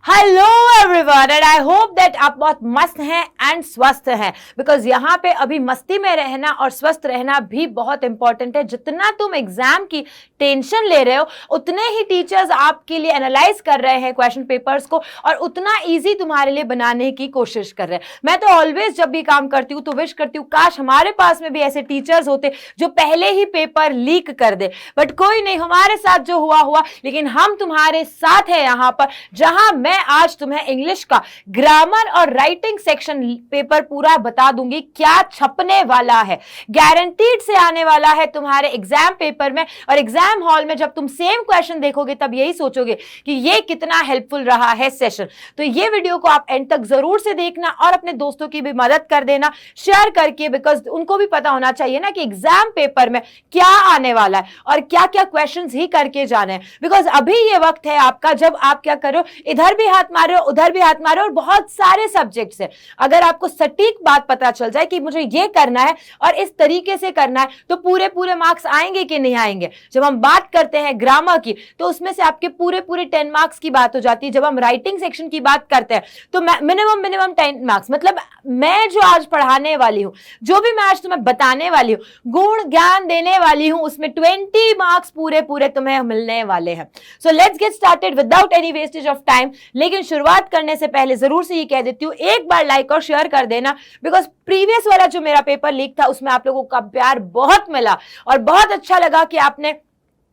Hello everyone and I hope that आप बहुत मस्त हैं एंड स्वस्थ हैं बिकॉज यहाँ पे अभी मस्ती में रहना और स्वस्थ रहना भी बहुत इंपॉर्टेंट है। जितना तुम एग्जाम की टेंशन ले रहे हो उतने ही टीचर्स आपके लिए एनालाइज कर रहे हैं क्वेश्चन पेपर्स को और उतना इजी तुम्हारे लिए बनाने की कोशिश कर रहे हैं। मैं तो ऑलवेज जब भी काम करती हूँ तो विश करती हूँ काश हमारे पास में भी ऐसे टीचर्स होते जो पहले ही पेपर लीक कर दे, बट कोई नहीं, हमारे साथ जो हुआ, लेकिन हम तुम्हारे साथ है यहाँ पर, जहां मैं आज तुम्हें इंग्लिश का ग्रामर और राइटिंग सेक्शन पेपर पूरा बता दूंगी क्या छपने वाला है। गारंटीड से आने वाला है तुम्हारे एग्जाम पेपर में, और एग्जाम हॉल में जब तुम सेम क्वेश्चन देखोगे तब यही सोचोगे कि ये कितना हेल्पफुल रहा है सेशन। तो ये वीडियो को आप एंड तक जरूर से देखना और अपने दोस्तों की भी मदद कर देना शेयर करके, बिकॉज उनको भी पता होना चाहिए ना कि एग्जाम पेपर में क्या आने वाला है और क्या क्या क्वेश्चंस ही करके जाने हैं। बिकॉज अभी ये वक्त है आपका जब आप क्या करो, इधर भी हाथ मारो उधर भी हाथ मारो, और बहुत सारे सब्जेक्ट्स है। अगर आपको सटीक बात पता चल जाए कि मुझे ये करना है और इस तरीके से करना है तो पूरे पूरे मार्क्स आएंगे कि नहीं आएंगे। जब हम बात करते हैं ग्रामर की तो उसमें से आपके पूरे पूरे 10 मार्क्स की बात हो जाती है। जब हम राइटिंग सेक्शन की बात करते हैं तो मिनिमम 10 मार्क्स, मतलब मैं जो आज पढ़ाने वाली हूं, जो भी मैं आज तुम्हें बताने वाली हूं, गुण ज्ञान देने वाली हूं, उसमें 20 मार्क्स पूरे पूरे तुम्हें मिलने वाले हैं। So let's get started without any wastage of time. लेकिन शुरुआत करने से पहले जरूर से ये कह देती हूँ, एक बार लाइक और शेयर कर देना, बिकॉज प्रीवियस वाला जो मेरा पेपर लीक था उसमें आप लोगों का प्यार बहुत मिला और बहुत अच्छा लगा कि आपने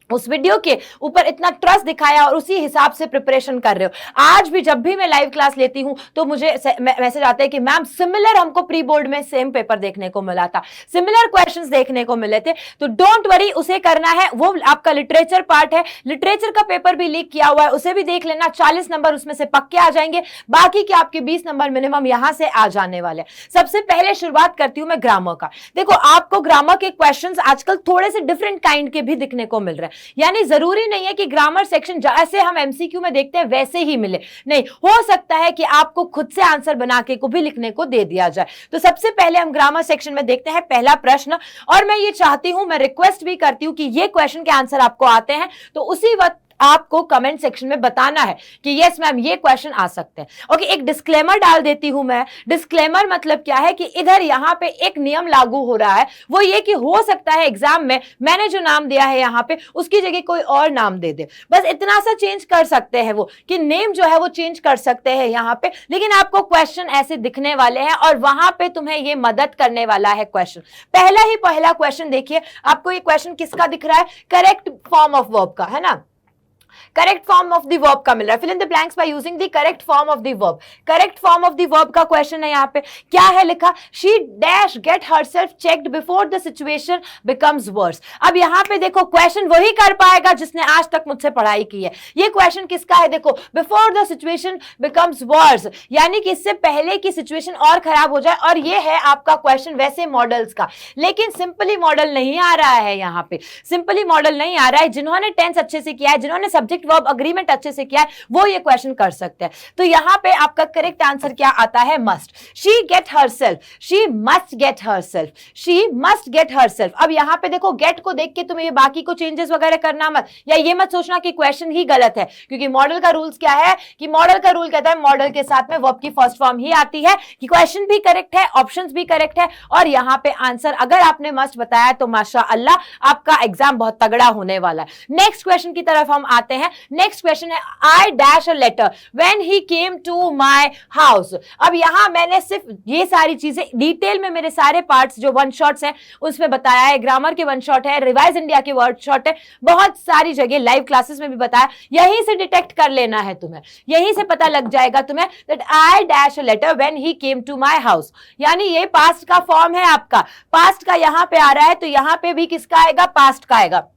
उस वीडियो के ऊपर इतना ट्रस्ट दिखाया और उसी हिसाब से प्रिपरेशन कर रहे हो। आज भी जब भी मैं लाइव क्लास लेती हूं तो मुझे मैसेज आता है कि मैम सिमिलर हमको प्री बोर्ड में सेम पेपर देखने को मिला था, सिमिलर क्वेश्चंस देखने को मिले थे। तो डोंट वरी, उसे करना है, वो आपका लिटरेचर पार्ट है। लिटरेचर का पेपर भी लीक किया हुआ है, उसे भी देख लेना। 40 नंबर उसमें से पक्के आ जाएंगे, बाकी के आपके 20 नंबर मिनिमम यहां से आ जाने वाले। सबसे पहले शुरुआत करती हूं मैं ग्रामर का। देखो, आपको ग्रामर के क्वेश्चंस आजकल थोड़े से डिफरेंट काइंड के भी दिखने को मिल रहे हैं। यानी जरूरी नहीं है कि ग्रामर सेक्शन जैसे हम एमसीक्यू में देखते हैं वैसे ही मिले, नहीं, हो सकता है कि आपको खुद से आंसर बना के को भी लिखने को दे दिया जाए। तो सबसे पहले हम ग्रामर सेक्शन में देखते हैं पहला प्रश्न, और मैं ये चाहती हूं, मैं रिक्वेस्ट भी करती हूं कि ये क्वेश्चन के आंसर आपको आते हैं तो उसी वक्त आपको कमेंट सेक्शन में बताना है कि यस मैम ये क्वेश्चन आ सकते हैं। ओके, एक डिस्क्लेमर डाल देती हूं मैं। डिस्क्लेमर मतलब क्या है कि इधर यहां पे एक नियम लागू हो रहा है, वो ये कि हो सकता है एग्जाम में मैंने जो नाम दिया है यहां पे उसकी जगह कोई और नाम दे दे, बस इतना सा चेंज कर सकते हैं वो कि नेम जो है वो चेंज कर सकते हैं यहां पे, लेकिन आपको क्वेश्चन ऐसे दिखने वाले हैं और वहां पे तुम्हें ये मदद करने वाला है क्वेश्चन। पहला क्वेश्चन देखिए, आपको ये क्वेश्चन किसका दिख रहा है? करेक्ट फॉर्म ऑफ वर्ब का, है ना? Correct form of the verb का मिल रहा है। Fill in the blanks by using the correct form of the verb. Correct form of the verb का क्वेश्चन है। यहाँ पे क्या है लिखा? She dash get herself checked before the situation becomes worse. अब यहाँ पे देखो, क्वेश्चन वही कर पाएगा जिसने आज तक मुझसे पढ़ाई की है। ये क्वेश्चन किसका है? देखो, before the situation becomes worse, यानी कि इससे पहले की सिचुएशन और खराब हो जाए, और ये है आपका क्वेश्चन वैसे मॉडल्स का। लेकिन सिंपली मॉडल नहीं आ रहा है यहाँ पे, सिंपली मॉडल नहीं आ रहा है। जिन्होंने टेंस अच्छे से किया है, जिन्होंने सब्जेक्ट वर्ब अग्रीमेंट अच्छे से किया है, वो ये क्वेश्चन कर सकते हैं। तो यहां पे आपका करेक्ट आंसर क्या आता है? Must. She get herself, she must get herself, she must get herself. अब यहां पे देखो, गेट को देख के तुम्हें ये बाकी को चेंजेस वगैरह करना मत, या ये मत सोचना कि क्वेश्चन ही गलत है, क्योंकि मॉडल का रूल्स क्या है कि मॉडल का रूल कहता है मॉडल के साथ में वर्ब की फर्स्ट फॉर्म ही आती है, कि क्वेश्चन भी करेक्ट है, ऑप्शंस भी करेक्ट है, और यहां पे आंसर अगर आपने मस्ट बताया तो माशाअल्लाह आपका एग्जाम बहुत तगड़ा होने वाला है। नेक्स्ट क्वेश्चन की तरफ हम आते हैं। नेक्स्ट क्वेश्चन है, I dash a letter when he came to my house. अब यहां मैंने सिर्फ ये सारी चीजें डिटेल में, मेरे सारे पार्ट्स जो वन शॉट्स हैं उसमें बताया है। ग्रामर के वन शॉट है, रिवाइज इंडिया के वर्ड शॉट है, बहुत सारी जगह लाइव क्लासेस में भी बताया। यहीं से डिटेक्ट कर लेना है तुम्हें, यहीं से पता लग जाएगा तुम्हें that I dash a letter when he came to my house, यानी ये पास्ट का फॉर्म है आपका। पास्ट का यहां पे आ रहा है तो यहां पे भी किसका आएगा? पास्ट का आएगा।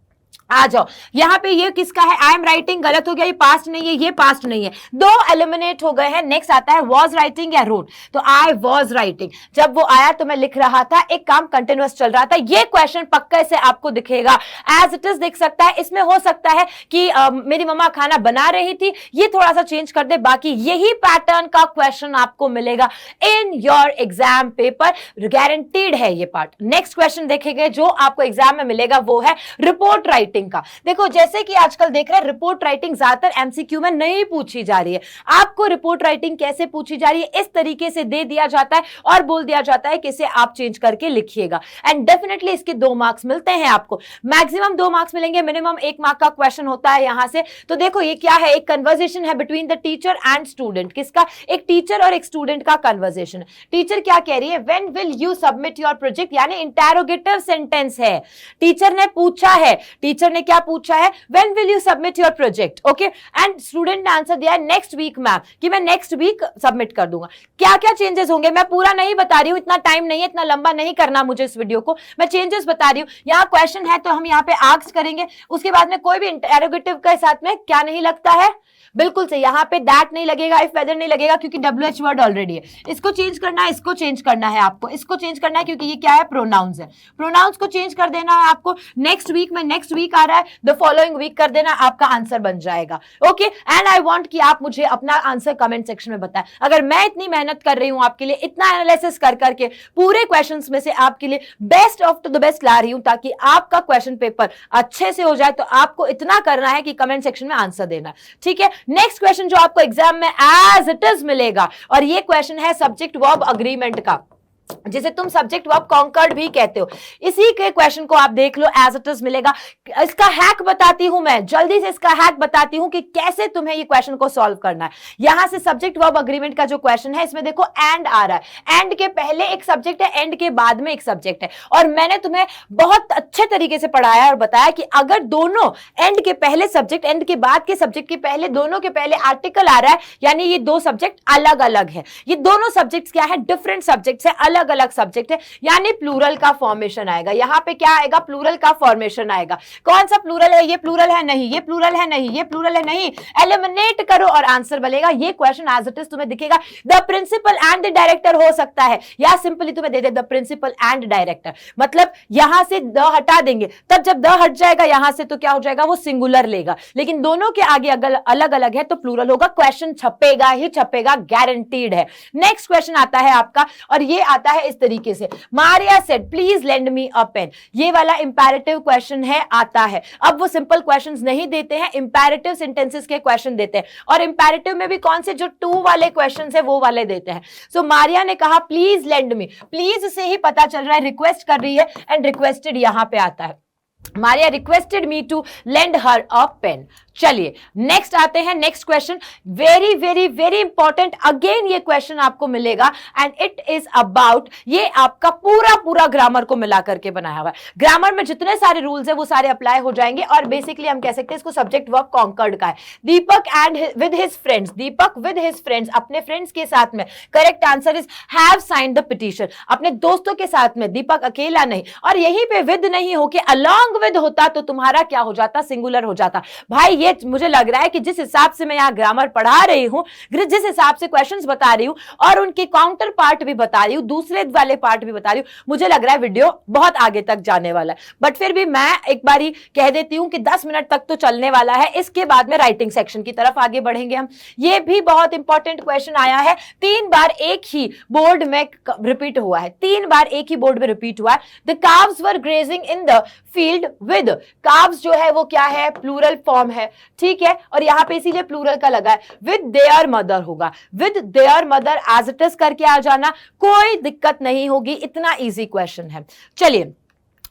आ जाओ, यहां पे ये किसका है? आई एम राइटिंग गलत हो गया, ये पास्ट नहीं है, ये पास्ट नहीं है, दो एलिमिनेट हो गए हैं। नेक्स्ट आता है वॉज राइटिंग या रोट। तो आई वॉज राइटिंग, जब वो आया तो मैं लिख रहा था, एक काम कंटिन्यूअस चल रहा था। ये क्वेश्चन पक्के से आपको दिखेगा, एज इट इज दिख सकता है। इसमें हो सकता है कि मेरी मम्मा खाना बना रही थी, ये थोड़ा सा चेंज कर दे, बाकी यही पैटर्न का क्वेश्चन आपको मिलेगा in your exam paper, guaranteed है ये पार्ट। नेक्स्ट क्वेश्चन देखेंगे जो आपको एग्जाम में मिलेगा, वो है रिपोर्ट राइटिंग। राइटिंग का। देखो जैसे कि आजकल देख रहे हैं रिपोर्ट राइटिंग ज्यादातर एमसीक्यू में नहीं पूछी जा रही है। आपको रिपोर्ट राइटिंग कैसे पूछी जा रही है इस तरीके से दे दिया जाता है और बोल दिया जाता है कि इसे आप चेंज करके लिखिएगा, एंड डेफिनेटली इसके 2 मार्क्स मिलते हैं आपको। मैक्सिमम 2 मार्क्स मिलेंगे, मिनिमम 1 मार्क का क्वेश्चन होता है यहां से। तो देखो ये क्या है, एक कन्वर्सेशन है between the teacher and student. किसका? एक टीचर और एक स्टूडेंट का कन्वर्सेशन। टीचर क्या कह रही है, when will you submit your project, यानी इंटेरोगेटिव सेंटेंस है। टीचर ने पूछा है, टीचर ने क्या पूछा है, when will you submit your project, okay, and student ने आंसर दिया है नेक्स्ट वीक मैम, कि मैं नेक्स्ट वीक सबमिट कर दूंगा। क्या क्या चेंजेस होंगे मैं पूरा नहीं बता रही हूं, इतना टाइम नहीं है, इतना लंबा नहीं करना मुझे इस वीडियो को, मैं चेंजेस बता रही हूं। यहाँ क्वेश्चन है तो हम यहाँ पे आस्क करेंगे, उसके बाद में कोई भी इंटेरोगेटिव के साथ में क्या नहीं लगता है, बिल्कुल से यहाँ पे दैट नहीं लगेगा, इफ वेदर नहीं लगेगा, क्योंकि WH वर्ड ऑलरेडी है। इसको चेंज करना है, इसको चेंज करना है आपको, इसको चेंज करना है क्योंकि ये क्या है, प्रोनाउंस है। प्रोनाउंस को चेंज कर देना है आपको। नेक्स्ट वीक में, नेक्स्ट वीक आ रहा है, द फॉलोइंग वीक कर देना, आपका आंसर बन जाएगा। ओके, एंड आई वांट कि आप मुझे अपना आंसर कमेंट सेक्शन में बताएं। अगर मैं इतनी मेहनत कर रही हूं आपके लिए, इतना एनालिसिस कर करके पूरे क्वेश्चंस में से आपके लिए बेस्ट ऑफ द बेस्ट ला रही हूं, ताकि आपका क्वेश्चन पेपर अच्छे से हो जाए, तो आपको इतना करना है कि कमेंट सेक्शन में आंसर देना, ठीक है। नेक्स्ट क्वेश्चन जो आपको एग्जाम में एज इट इज मिलेगा, और ये क्वेश्चन है सब्जेक्ट वर्ब अग्रीमेंट का, जिसे तुम सब्जेक्ट वर्ब कॉन्कर्ड भी कहते हो। इसी के क्वेश्चन को आप देख लो, एज इट इज मिलेगा। इसका हैक बताती हूं मैं, जल्दी से इसका हैक बताती हूं कि कैसे तुम्हें ये क्वेश्चन को सॉल्व करना है। यहां से सब्जेक्ट वर्ब अग्रीमेंट का जो क्वेश्चन है, इसमें देखो एंड आ रहा है, एंड के पहले एक सब्जेक्ट है, एंड के बाद में एक सब्जेक्ट है, और मैंने तुम्हें बहुत अच्छे तरीके से पढ़ाया और बताया कि अगर दोनों एंड के पहले सब्जेक्ट, एंड के बाद के सब्जेक्ट के पहले, दोनों के पहले आर्टिकल आ रहा है, यानी ये 2 सब्जेक्ट अलग अलग है। ये दोनों सब्जेक्ट क्या है, डिफरेंट सब्जेक्ट है, अलग अलग सब्जेक्ट है, यानी प्लूरल का फॉर्मेशन आएगा। यहां पे क्या आएगा, प्लूरल का फॉर्मेशन आएगा। कौन सा प्लूरल है, ये प्लूरल है नहीं, ये प्लूरल है नहीं, ये प्लूरल है नहीं, एलिमिनेट करो और आंसर बनेगा। ये क्वेश्चन एज इट इज तुम्हें दिखेगा। The principal and the director हो सकता है, या सिंपली तुम्हें दे दे द प्रिंसिपल एंड डायरेक्टर, मतलब यहां से द हटा देंगे, तब जब द हट जाएगा यहां से तो क्या हो जाएगा, वो सिंगुलर लेगा, लेकिन दोनों के आगे अगर अलग अलग है तो प्लूरल होगा। क्वेश्चन छपेगा ही छपेगा, गारंटीड है। नेक्स्ट क्वेश्चन आता है आपका, और ये आता है इस तरीके से, Maria said please lend me a pen. ये वाला इंपैरेटिव क्वेश्चन है, आता है। अब वो सिंपल क्वेश्चंस नहीं देते हैं, इंपैरेटिव सेंटेंसेस के क्वेश्चन देते हैं, और इंपैरेटिव में भी कौन से, जो टू वाले क्वेश्चंस है वो वाले देते हैं। सो मारिया ने कहा प्लीज लेंड मी, प्लीज से ही पता चल रहा है रिक्वेस्ट कर रही है, एंड रिक्वेस्टेड यहां पे आता है। Maria requested me to lend her a pen. चलिए नेक्स्ट आते हैं, next question, very very very important, again ये क्वेश्चन आपको मिलेगा, एंड इट इज अबाउट, ये आपका पूरा पूरा ग्रामर को मिला करके बनाया हुआ है। ग्रामर में जितने सारे रूल्स है वो सारे अप्लाई हो जाएंगे, और बेसिकली हम कह सकते हैं इसको सब्जेक्ट वर्ब कॉन्कर्ड का है। Deepak and with his friends, Deepak with his friends, अपने फ्रेंड्स के साथ में, correct answer is have signed the petition, अपने दोस्तों के साथ में, दीपक अकेला नहीं, और यहीं पे विद नहीं होके अलॉन्ग विद होता तो तुम्हारा क्या हो जाता, सिंगुलर हो जाता। भाई ये मुझे लग रहा है कि जिस हिसाब से मैं यहाँ ग्रामर पढ़ा रही हूँ, जिस हिसाब से क्वेश्चंस बता रही हूँ, और उनके काउंटर पार्ट भी बता रही हूँ, दूसरे वाले पार्ट भी बता रही हूँ, मुझे लग रहा है वीडियो बहुत आगे तक जाने वाला है। बट फिर भी मैं एक बारी कह देती हूँ कि 10 मिनट तक तो चलने वाला है, इसके बाद में राइटिंग सेक्शन की तरफ आगे बढ़ेंगे हम। ये भी बहुत इंपॉर्टेंट क्वेश्चन आया है, 3 बार एक ही बोर्ड में रिपीट हुआ है, 3 बार एक ही बोर्ड में रिपीट हुआ है। The calves were grazing in the field with, calves जो है वो क्या है, प्लूरल फॉर्म है, ठीक है, और यहां पे इसीलिए प्लूरल का लगा है, विद देयर मदर होगा, with their mother as it is करके आ जाना, कोई दिक्कत नहीं होगी, इतना इजी क्वेश्चन है। चलिए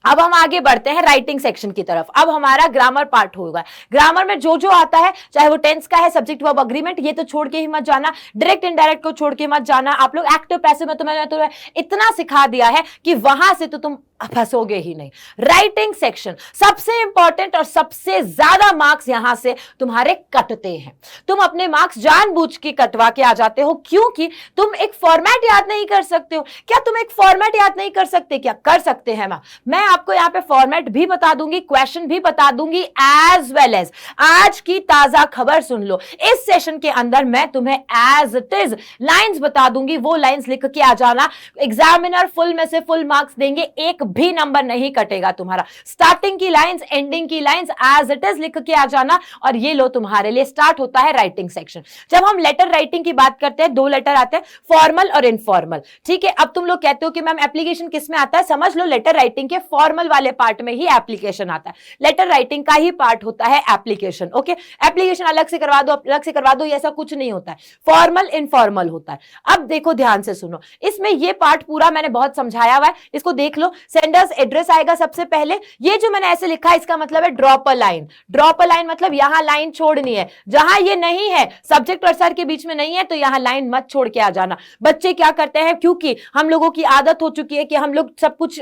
अब हम आगे बढ़ते हैं राइटिंग सेक्शन की तरफ। अब हमारा ग्रामर पार्ट होगा। ग्रामर में जो जो आता है, चाहे वो टेंस का है, सब्जेक्ट वर्ब अग्रीमेंट, ये तो छोड़ के ही मत जाना, डायरेक्ट इनडायरेक्ट को छोड़ के मत जाना। आप लोग एक्टिव पैसिव में तो मैंने तो इतना सिखा दिया है कि वहां से तो तुम फंसोगे ही नहीं। राइटिंग सेक्शन सबसे इंपॉर्टेंट, और सबसे ज्यादा मार्क्स यहां से तुम्हारे कटते हैं। तुम अपने मार्क्स जानबूझ के कटवा के आ जाते हो, क्योंकि तुम एक फॉर्मेट याद नहीं कर सकते हो। क्या तुम एक फॉर्मेट याद नहीं कर सकते? क्या कर सकते हैं? मैं आपको यहां पे फॉर्मेट भी बता दूंगी, क्वेश्चन भी बता दूंगी, एज वेल एज आज की ताजा खबर सुन लो। इस सेशन के अंदर मैं तुम्हें एज इट इज लाइंस बता दूंगी, वो लाइंस लिख के आ जाना। एग्जामिनर फुल में से फुल मार्क्स देंगे, 1 भी नंबर नहीं कटेगा तुम्हारा। स्टार्टिंग की लाइंस, एंडिंग की लाइंस एज इट इज लिख के आ जाना, और ये लो तुम्हारे लिए स्टार्ट होता है राइटिंग सेक्शन। जब हम लेटर राइटिंग की बात करते हैं, दो लेटर आते हैं, फॉर्मल और इनफॉर्मल। ठीक है, अब तुम लोग कहते हो कि मैम एप्लीकेशन किस में आता है, समझ लो लेटर राइटिंग के फॉर्मल वाले पार्ट में ही एप्लीकेशन आता है। लेटर राइटिंग का ही पार्ट होता है एप्लीकेशन। ओके, एप्लीकेशन अलग से करवा दो, अलग से करवा दो, ऐसा कुछ नहीं होता है, फॉर्मल इनफॉर्मल होता है। अब देखो ध्यान से सुनो, इसमें ये पार्ट पूरा मैंने बहुत समझाया हुआ है, इसको देख लो। सेंडर्स एड्रेस आएगा सबसे पहले, ये जो मैंने ऐसे लिखा है इसका मतलब है drop a line. Drop a line मतलब यहां लाइन छोड़नी है, जहां ये नहीं है, सब्जेक्ट और सर के बीच में नहीं है, तो यहां लाइन मत छोड़ के आ जाना। बच्चे क्या करते हैं, क्योंकि हम लोगों की आदत हो चुकी है कि हम लोग सब कुछ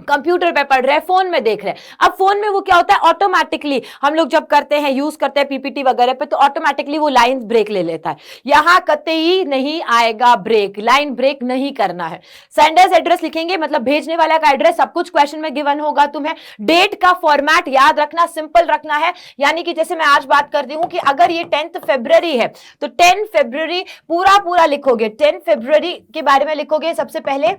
कंप्यूटर पे पढ़ रहे हैं, फोन में देख रहे हैं। अब फोन में वो क्या होता है, ऑटोमेटिकली हम लोग जब करते हैं, यूज करते हैं पीपीटी वगैरह पे, तो ऑटोमेटिकली वो लाइन ब्रेक ले लेता है। यहां कतई नहीं आएगा ब्रेक, लाइन ब्रेक नहीं करना है। सेंडर्स एड्रेस लिखेंगे मतलब भेजने वाला का एड्रेस, सब कुछ क्वेश्चन में गिवन होगा तुम्हें। डेट का फॉर्मेट याद रखना, सिंपल रखना है, यानी कि जैसे मैं आज बात करती हूं कि अगर ये 10 फरवरी है तो 10 फरवरी पूरा लिखोगे। 10 फरवरी के बारे में लिखोगे सबसे पहले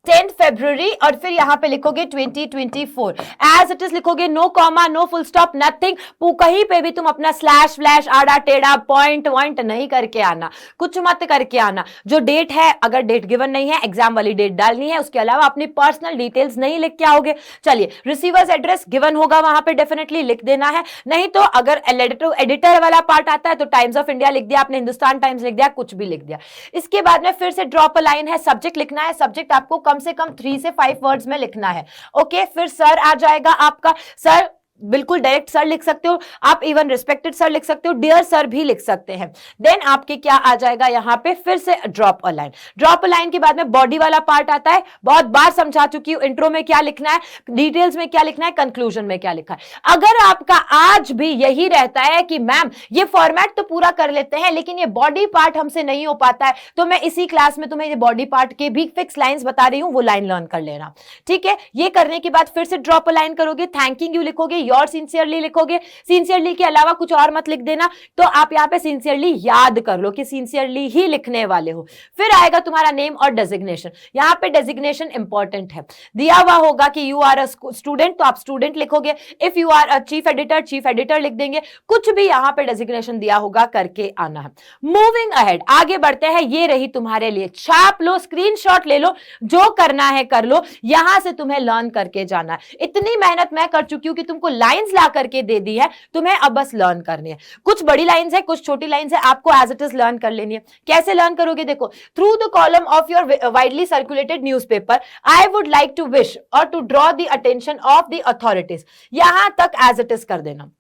10 फरवरी, और फिर यहां पे लिखोगे 2024 एज इट इज लिखोगे, no comma, no full stop, nothing. कहीं पे भी तुम अपना स्लैश फ्लैश आड़ा टेढ़ा पॉइंट वॉइंट नहीं करके आना, कुछ मत करके आना। जो डेट है, अगर डेट गिवन नहीं है, एग्जाम वाली डेट डालनी है, उसके अलावा अपनी पर्सनल डिटेल्स नहीं लिख के आओगे। चलिए, रिसीवर्स एड्रेस गिवन होगा, वहां पे डेफिनेटली लिख देना है। नहीं तो अगर एडिटर वाला पार्ट आता है तो टाइम्स ऑफ इंडिया लिख दिया आपने, हिंदुस्तान टाइम्स लिख दिया, कुछ भी लिख दिया। इसके बाद में फिर से ड्रॉप अ लाइन है, सब्जेक्ट लिखना है। सब्जेक्ट आपको कम से कम 3 से 5 वर्ड्स में लिखना है। ओके, फिर सर आ जाएगा आपका। सर बिल्कुल डायरेक्ट सर लिख सकते हो आप, इवन रिस्पेक्टेड सर लिख सकते हो, डियर सर भी लिख सकते हैं। देन आपके क्या आ जाएगा यहां पे, फिर से drop a line. Drop a line के बाद में बॉडी वाला पार्ट आता है, बहुत बार समझा चुकी हूं, इंट्रो में क्या लिखना है, डिटेल्स में क्या लिखना है, कंक्लूजन में क्या लिखा है। अगर आपका आज भी यही रहता है कि मैम ये फॉर्मेट तो पूरा कर लेते हैं लेकिन ये बॉडी पार्ट हमसे नहीं हो पाता है, तो मैं इसी क्लास में तुम्हें ये बॉडी पार्ट के भी फिक्स लाइंस बता रही हूं, वो लाइन लर्न कर लेना। ठीक है, ये करने के बाद फिर से ड्रॉप अ लाइन करोगे, थैंकिंग यू लिखोगे, योर सिंसियरली लिखोगे। सिंसियरली के अलावा कुछ और मत लिख देना, तो आप यहां पे सिंसियरली याद कर लो कि सिंसियरली ही लिखने वाले हो। फिर आएगा तुम्हारा नेम और डेजिग्नेशन। यहां पे डेजिग्नेशन इंपॉर्टेंट है, दिया हुआ होगा कि यू आर अ स्टूडेंट, तो आप स्टूडेंट लिखोगे। If you are a chief editor लिख देंगे। कुछ भी यहां पे डेजिग्नेशन दिया होगा करके आना है। मूविंग अहेड, आगे बढ़ते हैं। ये रही तुम्हारे लिए, छाप लो, स्क्रीनशॉट ले लो, जो करना है कर लो, यहां से तुम्हें लर्न करके जाना है। इतनी मेहनत मैं कर चुकी हूं कि तुमको लाइंस ला करके दे दी है, तुम्हें अब बस लर्न करनी है। कुछ बड़ी लाइंस है, कुछ छोटी लाइंस है, आपको एज इट इज लर्न कर लेनी है। कैसे लर्न करोगे, देखो, through the column of your widely circulated newspaper I would like to wish और to draw the attention of the authorities, यहां तक एज इट इज कर देना।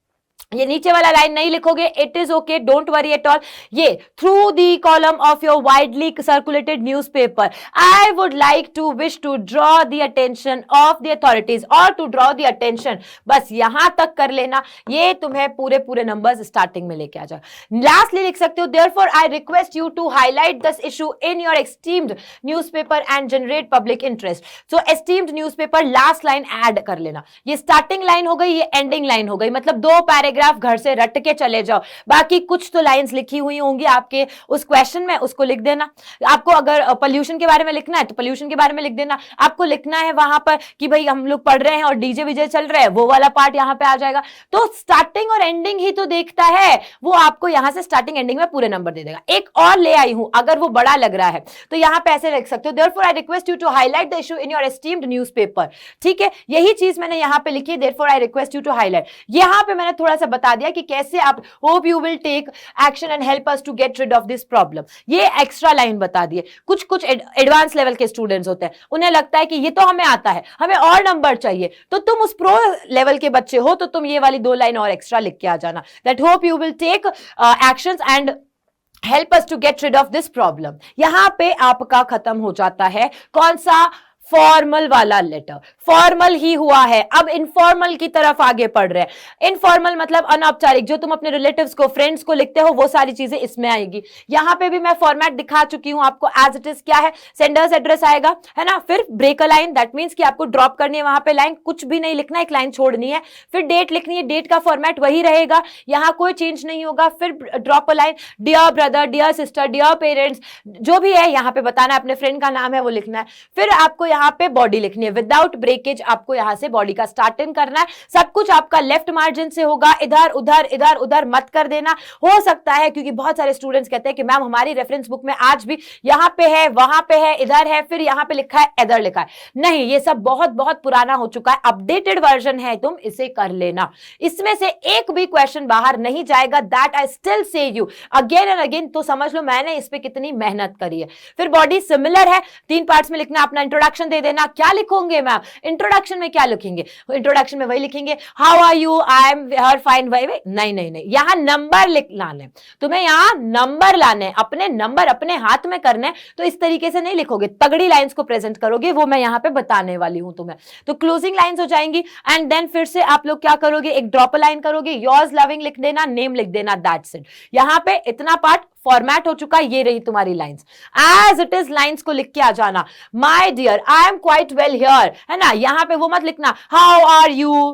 ये नीचे वाला लाइन नहीं लिखोगे, it is okay, don't worry at all. ये through the column of your widely circulated newspaper I would like to wish to draw the attention of the authorities और to draw the attention, बस यहां तक कर लेना। ये तुम्हें पूरे नंबर्स स्टार्टिंग में लेके आ जाएगा। लास्टली लिख सकते हो, therefore I request you to highlight this issue in your esteemed newspaper and generate public interest. So esteemed newspaper, last line add कर लेना। ये स्टार्टिंग लाइन हो गई, ये एंडिंग लाइन हो गई, मतलब 2 पैराग्राफ घर से रट के चले जाओ। बाकी कुछ तो लाइंस लिखी हुई होंगी आपके उस क्वेश्चन में, उसको लिख देना। आपको अगर पोल्यूशन के बारे में लिखना है तो पोल्यूशन के बारे में लिख देना। आपको लिखना है वहां पर कि भाई हम लोग पढ़ रहे हैं और डीजे विजे चल रहे हैं, वो वाला पार्ट यहां पे आ जाएगा। तो स्टार्टिंग और एंडिंग ही तो देखता है, वो आपको यहां से स्टार्टिंग एंडिंग में पूरे नंबर दे देगा। एक और ले आई हूं, अगर वो बड़ा लग रहा है तो यहां पे ऐसे लिख सकते हो, therefore I request you to highlight the issue in your esteemed newspaper. ठीक है, यही चीज मैंने यहां पे लिखी है, therefore I request you to highlight. यहां पे मैंने थोड़ा सा बता दिया कि कैसे आप, hope you will take action and help us to get rid of this problem. ये एक्स्ट्रा लाइन बता दिए। कुछ एडवांस लेवल के स्टूडेंट्स होते हैं, उन्हें लगता है कि ये तो हमें आता है, हमें और नंबर चाहिए, तो तुम उस प्रो लेवल के बच्चे हो तो तुम ये वाली 2 लाइन और एक्स्ट्रा लिख के आ जाना, that hope you will take actions and help us to get rid of this problem. यहां पे आपका खत्म हो जाता है कौन सा, फॉर्मल वाला लेटर। फॉर्मल ही हुआ है, अब इनफॉर्मल की तरफ आगे पढ़ रहे हैं। इनफॉर्मल मतलब अनौपचारिक, जो तुम अपने रिलेटिव्स को, फ्रेंड्स को लिखते हो, वो सारी चीजें इसमें आएगी। यहां पे भी मैं फॉर्मेट दिखा चुकी हूं आपको, एज इट इज क्या है, सेंडर्स एड्रेस आएगा, है ना, फिर break a line, that means कि आपको ड्रॉप करनी है वहां पे लाइन, कुछ भी नहीं लिखना, एक लाइन छोड़नी है। फिर डेट लिखनी है, डेट का फॉर्मेट वही रहेगा, यहां कोई चेंज नहीं होगा। फिर drop a line, dear brother, dear sister, dear parents, जो भी है यहां पे बताना है, अपने फ्रेंड का नाम है वो लिखना है। फिर आपको यहाँ पे बॉडी लिखनी है विदाउट ब्रेकेज। आपको यहाँ से बॉडी का स्टार्ट इन करना है। सब कुछ आपका लेफ्ट मार्जिन से होगा, इधर उधर मत कर देना। हो सकता है क्योंकि बहुत सारे स्टूडेंट्स कहते हैं कि मैम हमारी रेफरेंस बुक में आज भी यहाँ पे है, वहां पे है, इधर है, फिर यहाँ पे लिखा है, इधर लिखा है। नहीं, ये सब बहुत बहुत पुराना हो चुका है। अपडेटेड वर्जन है, तुम इसे कर लेना। इसमें से एक भी क्वेश्चन बाहर नहीं जाएगा। That I still say you again and again. तो समझ लो मैंने इस पे कितनी मेहनत करी है। फिर बॉडी सिमिलर है, 3 पार्ट्स में लिखना। अपना इंट्रोडक्शन दे देना। क्या लिखोगे मैम? इंट्रोडक्शन में क्या लिखेंगे? इंट्रोडक्शन में वही लिखेंगे, how are you, I am her fine why. नहीं, यहां नंबर लाने, तुम्हें यहां नंबर लाने, अपने नंबर अपने हाथ में करने। तो इस तरीके से नहीं लिखोगे, तगड़ी लाइंस को प्रेजेंट करोगे, वो मैं यहां पे बताने वाली हूं तुम्हें। तो क्लोजिंग लाइंस हो जाएंगी एंड देन फिर से आप लोग क्या करोगे, एक ड्रॉप लाइन करोगे, योर्स लविंग लिख देना, नेम लिख देना, दैट्स इट। यहां पे इतना पार्ट फॉर्मेट हो चुका है। ये रही तुम्हारी lines, as it is lines को लिख के आ जाना। My dear I am quite well here, है ना। यहां पे वो मत लिखना how are you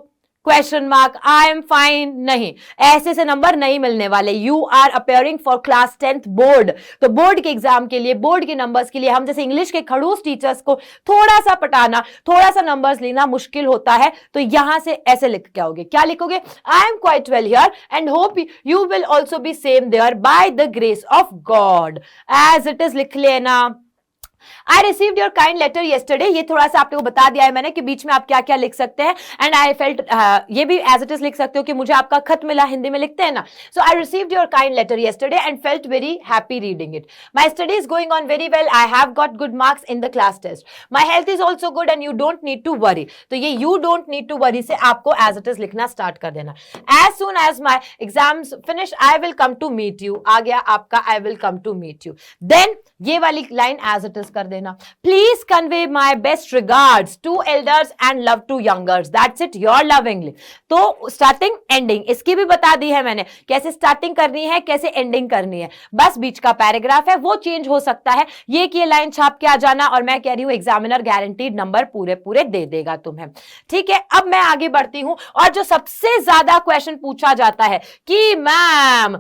question mark, I am fine. नहीं, ऐसे से नंबर नहीं मिलने वाले। You are appearing for class 10th board. तो बोर्ड के एग्जाम के लिए, बोर्ड के नंबर्स के लिए हम जैसे इंग्लिश के खड़ूस टीचर्स को थोड़ा सा पटाना, थोड़ा सा नंबर्स लेना मुश्किल होता है। तो यहां से ऐसे लिख के आओगे। क्या लिखोगे? I am quite well here and hope you will also be same there by the grace of God. As it is लिख लेना। I received your kind letter yesterday। ये थोड़ा सा आपको बता दिया है मैंने कि बीच में आप क्या क्या लिख सकते हैं। एंड आई फेल्ट, ये भी एज इट इज लिख सकते हो कि मुझे आपका खत मिला, हिंदी में लिखते हैं ना। So I received your kind letter yesterday and felt very happy reading it. My study is going on very well. I have got good marks in the class test. My health is also good and you don't need to worry। तो ये you don't need to worry से आपको as it is लिखना start कर देना। As soon as my exams finish, I will come to meet you। आ गया आपका I will come to meet you। Then ये वाली लाइन as it is कर देना। Please convey my best regards to elders and love to youngers। That's it, your lovingly। तो starting ending इसकी भी बता दी है मैंने, कैसे स्टार्टिंग करनी है, कैसे एंडिंग करनी है। बस बीच का पैराग्राफ है वो चेंज हो सकता है। ये कि लाइन छाप के आ जाना। और मैं कह रही हूं एग्जामिनर गारंटीड नंबर पूरे पूरे दे देगा तुम्हें। ठीक है, अब मैं आगे बढ़ती हूं। और जो सबसे ज्यादा क्वेश्चन पूछा जाता है कि मैम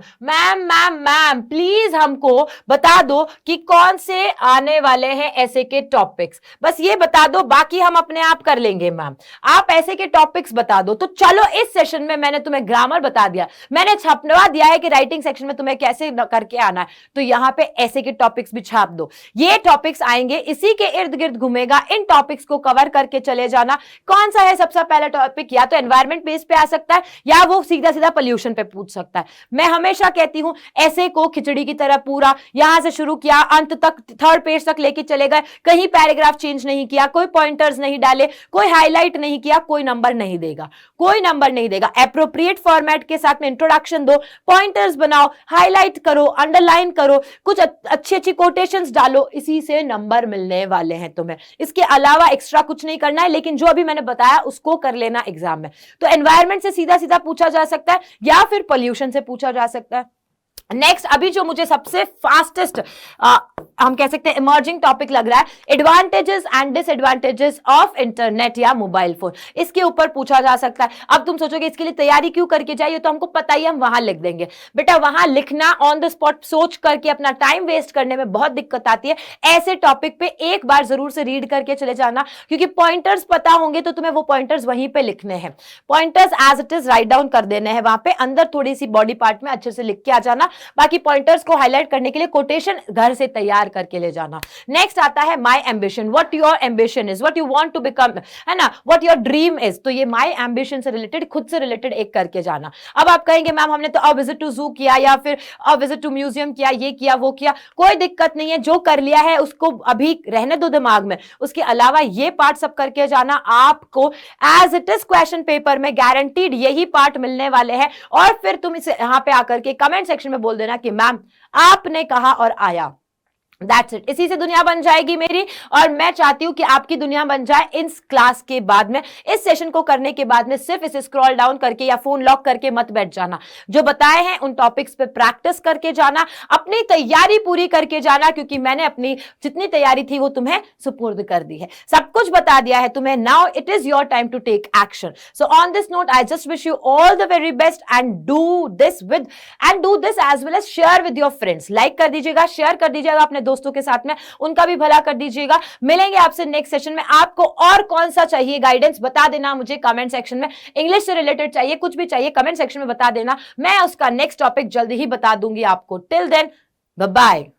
प्लीज हमको बता दो कि कौन से आने वाले हैं ऐसे के टॉपिक्स। बस ये बता दो, बाकी हम अपने आप कर लेंगे मैम। आप ऐसे के टॉपिक्स बता दो। तो चलो इस सेशन में मैंने तुम्हें ग्रामर बता दिया, मैंने छापवा दिया है कि राइटिंग सेक्शन में तुम्हें कैसे करके आना है। तो यहां पे ऐसे के टॉपिक्स भी छाप दो। ये टॉपिक्स आएंगे, इसी के इर्द गिर्द घूमेगा। इन टॉपिक्स को कवर करके चले जाना। कौन सा है सबसे पहला टॉपिक? या तो एनवायरमेंट बेस पे आ सकता है या वो सीधा सीधा पोल्यूशन पे पूछ सकता है। मैं हमेशा कहती हूं ऐसे को खिचड़ी की तरह पूरा यहां से शुरू किया, अंत तक 3rd पेज तक लेके चले गए, कहीं पैराग्राफ चेंज नहीं किया, कोई पॉइंटर्स नहीं डाले, कोई हाईलाइट नहीं किया, कोई नंबर नहीं देगा, कोई नंबर नहीं देगा। एप्रोप्रिएट फॉर्मेट के साथ में इंट्रोडक्शन दो, पॉइंटर्स बनाओ, हाईलाइट करो, अंडरलाइन करो, कुछ अच्छी कोटेशंस डालो, इसी से नंबर मिलने वाले हैं तुम्हें। इसके अलावा एक्स्ट्रा कुछ नहीं करना है, लेकिन जो अभी मैंने बताया उसको कर लेना एग्जाम में। तो एनवायरमेंट से सीधा सीधा पूछा जा सकता है या फिर पोल्यूशन से पूछा जा सकता है। नेक्स्ट, अभी जो मुझे सबसे फास्टेस्ट हम कह सकते हैं इमर्जिंग टॉपिक लग रहा है, advantages and disadvantages of internet या मोबाइल फोन। इसके ऊपर पूछा जा सकता है। अब तुम सोचोगे इसके लिए तैयारी क्यों करके जाइए, तो हमको पता ही, हम वहां लिख देंगे। बेटा वहां लिखना ऑन द स्पॉट सोच करके अपना टाइम वेस्ट करने में बहुत दिक्कत आती है। ऐसे टॉपिक पे एक बार जरूर से रीड करके चले जाना, क्योंकि पॉइंटर्स पता होंगे तो तुम्हें वो पॉइंटर्स वहीं पे लिखने हैं। Pointers as it is write down कर देने हैं वहां पे, अंदर थोड़ी सी बॉडी पार्ट में अच्छे से लिख के आ जाना। बाकी पॉइंटर्स को हाईलाइट करने के लिए कोटेशन घर से तैयार करके ले जाना। नेक्स्ट आता है my ambition, what your ambition is, what you want to become, है ना, व्हाट योर ड्रीम इज। तो ये माय एम्बिशन से रिलेटेड, खुद से रिलेटेड एक करके जाना। अब आप कहेंगे मैम हमने तो विजिट टू जू किया या फिर विजिट टू म्यूजियम किया, ये किया वो किया, कोई दिक्कत नहीं है। जो कर लिया है उसको अभी रहने दो दिमाग में। उसके अलावा ये पार्ट सब करके जाना। आपको as it is question paper में गारंटीड यही पार्ट मिलने वाले हैं। और फिर तुम इसे यहां पे आकर के कमेंट सेक्शन में बोल देना कि मैम आपने कहा और आया। That's it। इसी से दुनिया बन जाएगी मेरी, और मैं चाहती हूं कि आपकी दुनिया बन जाए इस क्लास के बाद में, इस सेशन को करने के बाद में। सिर्फ इसे स्क्रॉल डाउन करके या फोन लॉक करके मत बैठ जाना। जो बताए हैं उन टॉपिक्स पे प्रैक्टिस करके जाना, अपनी तैयारी पूरी करके जाना, क्योंकि मैंने अपनी जितनी तैयारी थी वो तुम्हें सुपुर्द कर दी है, सब कुछ बता दिया है तुम्हें। Now it is your time to take action. So on this note I just wish you all the very best and do this as well as share with your friends. Like कर दीजिएगा, share कर दीजिएगा अपने दोस्तों के साथ में, उनका भी भला कर दीजिएगा। मिलेंगे आपसे नेक्स्ट सेशन में। आपको और कौन सा चाहिए गाइडेंस बता देना मुझे कमेंट सेक्शन में, इंग्लिश से रिलेटेड चाहिए, कुछ भी चाहिए कमेंट सेक्शन में बता देना, मैं उसका नेक्स्ट टॉपिक जल्दी ही बता दूंगी आपको। Till then bye bye.